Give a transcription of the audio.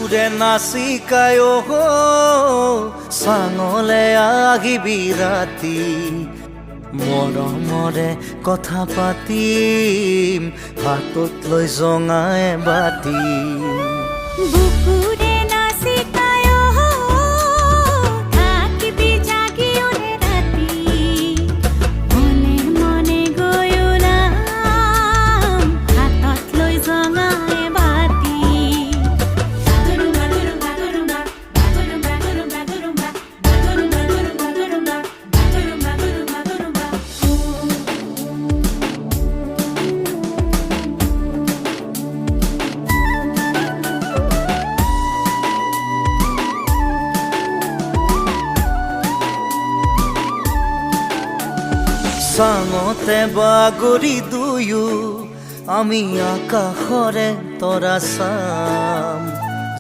বুকুৰে নাচিকায় চাঙলে আহিবি ৰাতি মৰমৰে কথা পাতিম হাতত লৈ জঙাই বাতি বুকুৰে নাচিকায় থাকিবি জাগি ওৰে ৰাতি মনে মনে গৈ ওলাম হাতত লৈ জঙাই বাতি চাঙতে বাগৰি দুয়ো আমি আকাশৰে তৰা চাম